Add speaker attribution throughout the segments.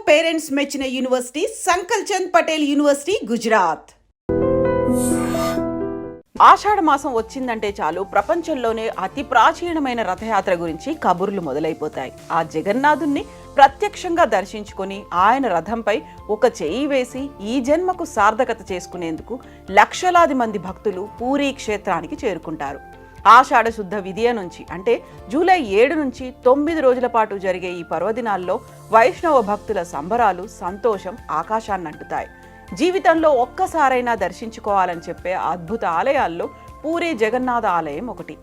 Speaker 1: Parents మెచ్చిన university సంకల్ Chand Patel university Gujarat. ఆషాఢ మాసం వచ్చిందంటే చాలు ప్రపంచంలోనే అతి ప్రాచీనమైన రథయాత్ర గురించి కబుర్లు మొదలైపోతాయి. ఆ జగన్నాథుణ్ణి ప్రత్యక్షంగా దర్శించుకొని ఆయన రథంపై ఒక చెయ్యి వేసి ఈ జన్మకు సార్థకత చేసుకునేందుకు లక్షలాది మంది భక్తులు పూరీ క్షేత్రానికి చేరుకుంటారు. ఆషాఢ శుద్ధ విదియ నుంచి అంటే జూలై 7 నుంచి 9 రోజుల పాటు జరిగే ఈ పర్వదినాల్లో వైష్ణవ భక్తుల సంబరాలు, సంతోషం ఆకాశాన్నంటుతాయి. జీవితంలో ఒక్కసారైనా దర్శించుకోవాలని చెప్పే అద్భుత ఆలయాల్లో పూరీ జగన్నాథ ఆలయం ఒకటి.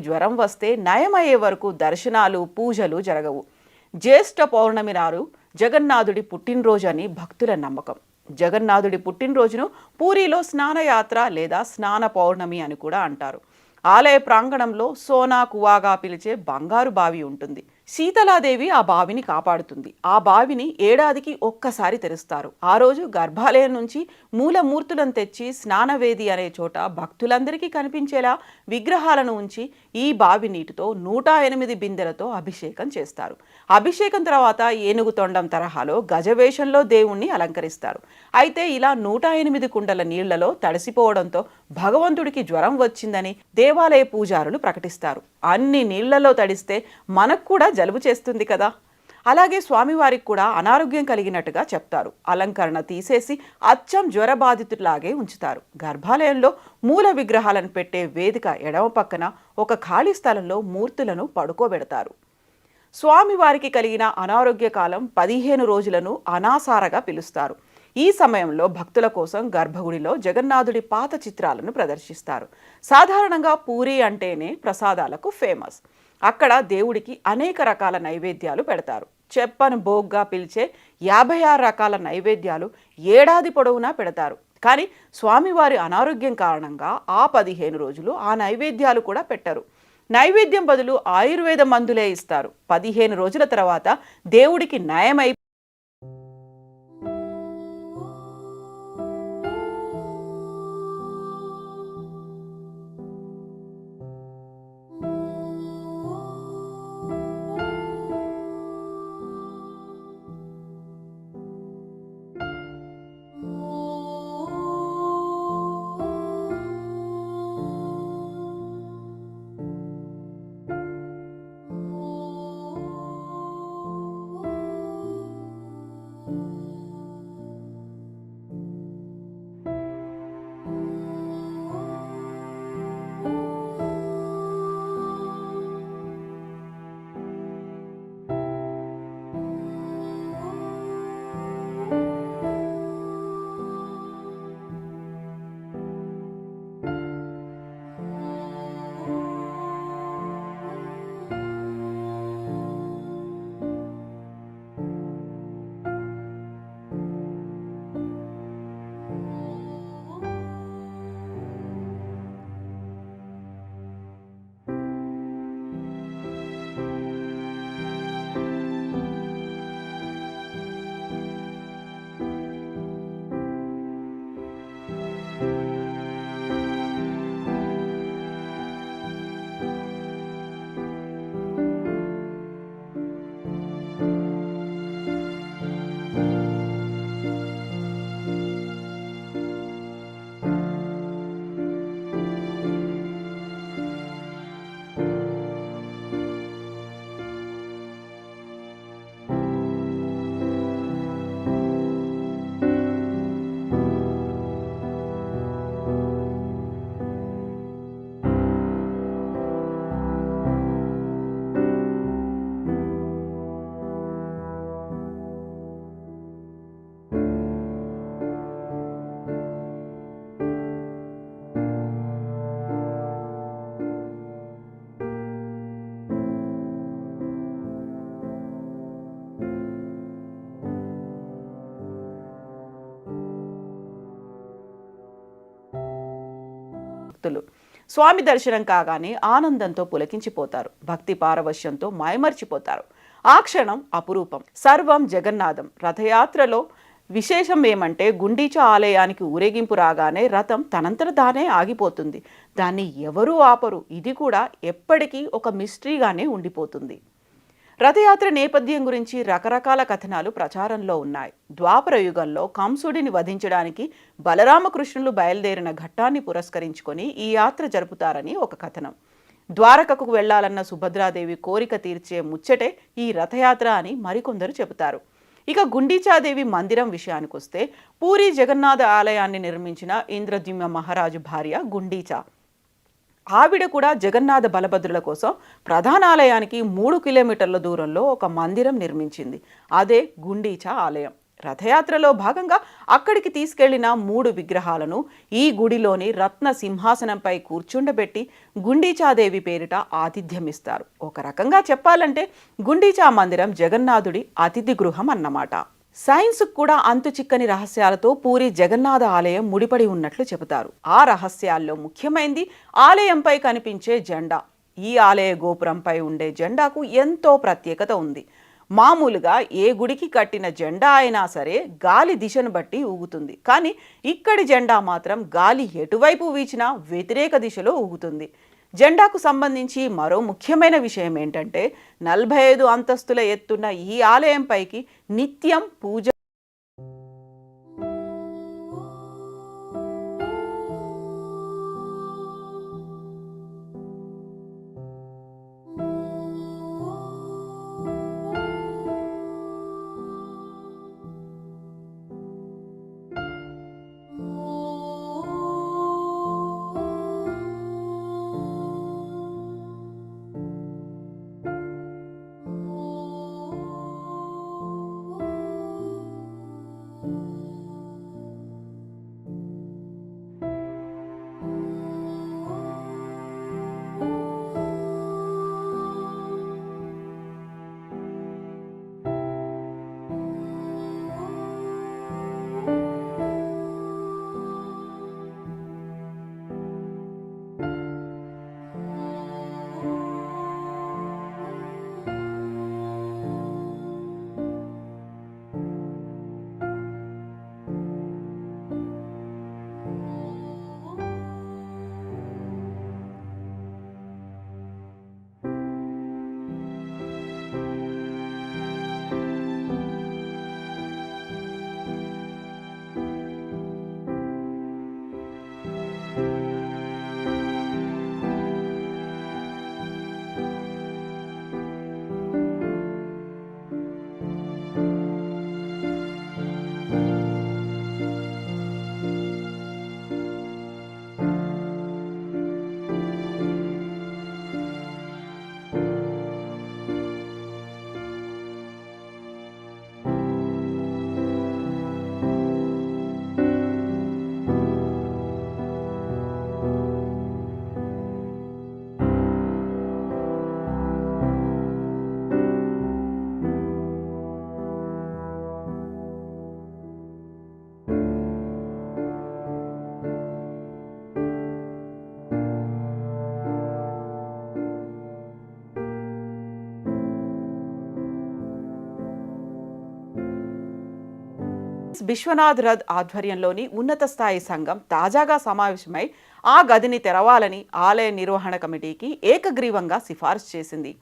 Speaker 1: జ్వరం వస్తే నయమయ్యే వరకు దర్శనాలు పూజలు జరగవు. జ్యేష్ఠ పౌర్ణమి నాడు జగన్నాథుడి పుట్టినరోజు అని భక్తుల నమ్మకం. జగన్నాథుడి పుట్టినరోజును పూరిలో స్నానయాత్ర లేదా స్నాన పౌర్ణమి అని కూడా అంటారు. ఆలయ ప్రాంగణంలో సోనా కువాగా పిలిచే బంగారు బావి ఉంటుంది. శీతలాదేవి ఆ బావిని కాపాడుతుంది. ఆ బావిని ఏడాదికి ఒక్కసారి తెరుస్తారు. ఆ రోజు గర్భాలయం నుంచి మూలమూర్తులను తెచ్చి స్నానవేది అనే చోట భక్తులందరికీ కనిపించేలా విగ్రహాలను ఉంచి ఈ బావి నీటితో 108 బిందెలతో అభిషేకం చేస్తారు. అభిషేకం తర్వాత ఏనుగు తొండం తరహాలో గజవేషంలో దేవుణ్ణి అలంకరిస్తారు. అయితే ఇలా 108 కుండల నీళ్లలో తడిసిపోవడంతో భగవంతుడికి జ్వరం వచ్చిందని దేవాలయ పూజారులు ప్రకటిస్తారు. అన్ని నీళ్లలో తడిస్తే మనకు కూడా జలుబు చేస్తుంది కదా. అలాగే స్వామివారికి కూడా అనారోగ్యం కలిగినట్టుగా చెప్తారు. అలంకరణ తీసేసి అచ్చం జ్వరబాధితులాగే ఉంచుతారు. గర్భాలయంలో మూల విగ్రహాలను పెట్టే వేదిక ఎడమ పక్కన ఒక ఖాళీ స్థలంలో మూర్తులను పడుకోబెడతారు. స్వామివారికి కలిగిన అనారోగ్య కాలం 15 రోజులను అనాసారగా పిలుస్తారు. ఈ సమయంలో భక్తుల కోసం గర్భగుడిలో జగన్నాథుడి పాత చిత్రాలను ప్రదర్శిస్తారు. సాధారణంగా పూరి అంటేనే ప్రసాదాలకు ఫేమస్. అక్కడ దేవుడికి అనేక రకాల నైవేద్యాలు పెడతారు. చెప్పను భోగ్గా పిలిచే 56 రకాల నైవేద్యాలు ఏడాది పొడవునా పెడతారు. కానీ స్వామివారి అనారోగ్యం కారణంగా ఆ 15 రోజులు ఆ నైవేద్యాలు కూడా పెట్టరు. నైవేద్యం బదులు ఆయుర్వేద మందులే ఇస్తారు. 15 రోజుల తర్వాత దేవుడికి నయమై భక్తులు స్వామి దర్శనం కాగానే ఆనందంతో పులకించిపోతారు. భక్తి పారవశ్యంతో మాయమర్చిపోతారు. ఆ క్షణం అపురూపం. సర్వం జగన్నాథం. రథయాత్రలో విశేషం ఏమంటే గుండీచా ఆలయానికి ఊరేగింపు రాగానే రథం తనంతట తానే ఆగిపోతుంది. దాన్ని ఎవరూ ఆపరు. ఇది కూడా ఎప్పటికీ ఒక మిస్టరీగానే ఉండిపోతుంది. రథయాత్ర నేపథ్యం గురించి రకరకాల కథనాలు ప్రచారంలో ఉన్నాయి. ద్వాపర యుగంలో కంసుడిని వధించడానికి బలరామకృష్ణులు బయలుదేరిన ఘట్టాన్ని పురస్కరించుకొని ఈ యాత్ర జరుపుతారని ఒక కథనం. ద్వారకకు వెళ్లాలన్న సుభద్రాదేవి కోరిక తీర్చే ముచ్చటే ఈ రథయాత్ర అని మరికొందరు చెబుతారు. ఇక గుండీచాదేవి మందిరం విషయానికొస్తే పూరి జగన్నాథ ఆలయాన్ని నిర్మించిన ఇంద్రద్యుమ్న మహారాజు భార్య గుండీచా. ఆవిడ కూడా జగన్నాథ బలభద్రుల కోసం ప్రధాన ఆలయానికి 3 కిలోమీటర్ల దూరంలో ఒక మందిరం నిర్మించింది. అదే గుండీచా ఆలయం. రథయాత్రలో భాగంగా అక్కడికి తీసుకెళ్లిన 3 విగ్రహాలను ఈ గుడిలోని రత్న సింహాసనంపై కూర్చుండబెట్టి గుండీచాదేవి పేరిట ఆతిథ్యమిస్తారు. ఒక రకంగా చెప్పాలంటే గుండీచా మందిరం జగన్నాథుడి అతిథి గృహం అన్నమాట. సైన్స్కు కూడా అంతు చిక్కని రహస్యాలతో పూరి జగన్నాథ ఆలయం ముడిపడి ఉన్నట్లు చెబుతారు. ఆ రహస్యాల్లో ముఖ్యమైనది ఆలయంపై కనిపించే జెండా. ఈ ఆలయ గోపురంపై ఉండే జెండాకు ఎంతో ప్రత్యేకత ఉంది. మామూలుగా ఏ గుడికి కట్టిన జెండా అయినా సరే గాలి దిశను బట్టి ఊగుతుంది. కానీ ఇక్కడి జెండా మాత్రం గాలి ఎటువైపు వీచినా వ్యతిరేక దిశలో ఊగుతుంది. జెండాకు సంబంధించి మరో ముఖ్యమైన విషయం ఏంటంటే 45 అంతస్తుల ఎత్తున్న ఈ ఆలయంపైకి నిత్యం పూజ. విశ్వనాథ్ రథ్ ఆధ్వర్యంలోని ఉన్నత స్థాయి సంఘం తాజాగా సమావేశమై ఆ గదిని తెరవాలని ఆలయ నిర్వహణ కమిటీకి ఏకగ్రీవంగా సిఫార్సు చేసింది.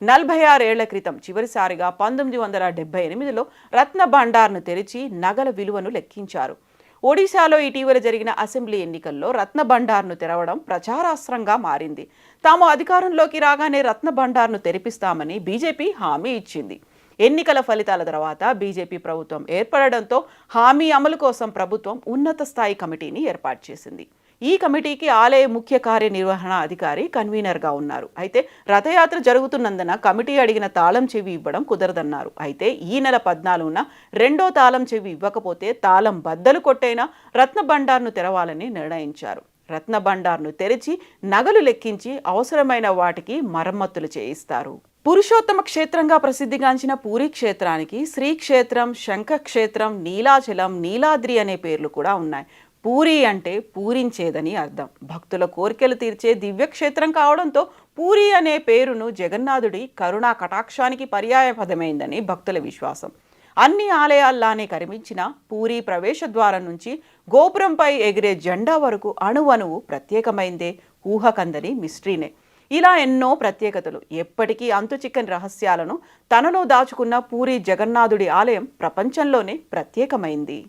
Speaker 1: 46 ఏళ్ల క్రితం చివరిసారిగా 1978లో రత్న భండార్ను తెరిచి నగల విలువను లెక్కించారు. ఒడిశాలో ఇటీవల జరిగిన అసెంబ్లీ ఎన్నికల్లో రత్న భండార్ను తెరవడం ప్రచారాస్త్రంగా మారింది. తాము అధికారంలోకి రాగానే రత్న భండార్ను తెరిపిస్తామని బీజేపీ హామీ ఇచ్చింది. ఎన్నికల ఫలితాల తర్వాత బీజేపీ ప్రభుత్వం ఏర్పడడంతో హామీ అమలు కోసం ప్రభుత్వం ఉన్నత స్థాయి కమిటీని ఏర్పాటు చేసింది. ఈ కమిటీకి ఆలయ ముఖ్య కార్యనిర్వహణ అధికారి కన్వీనర్గా ఉన్నారు. అయితే రథయాత్ర జరుగుతున్నందున కమిటీ అడిగిన తాళం చెవి ఇవ్వడం కుదరదన్నారు. అయితే ఈ నెల 14న రెండో తాళం చెవి ఇవ్వకపోతే తాళం బద్దలు కొట్టైనా రత్న భండార్ను తెరవాలని నిర్ణయించారు. రత్న భండార్ను తెరిచి నగలు లెక్కించి అవసరమైన వాటికి మరమ్మతులు చేయిస్తారు. పురుషోత్తమ క్షేత్రంగా ప్రసిద్ధిగాంచిన పూరీ క్షేత్రానికి శ్రీక్షేత్రం, శంఖక్షేత్రం, నీలాచలం, నీలాద్రి అనే పేర్లు కూడా ఉన్నాయి. పూరి అంటే పూరించేదని అర్థం. భక్తుల కోరికలు తీర్చే దివ్యక్షేత్రం కావడంతో పూరి అనే పేరును జగన్నాథుడి కరుణా కటాక్షానికి పర్యాయపదమైందని భక్తుల విశ్వాసం. అన్ని ఆలయాల్లానే కనిపించిన పూరి ప్రవేశ ద్వారం నుంచి గోపురంపై ఎగిరే జెండా వరకు అణువణువు ప్రత్యేకమైందే, ఊహకందని మిస్టరీనే. ఇలా ఎన్నో ప్రత్యేకతలు, ఎప్పటికీ అంతుచిక్కని రహస్యాలను తనలో దాచుకున్న పూరి జగన్నాథుడి ఆలయం ప్రపంచంలోనే ప్రత్యేకమైంది.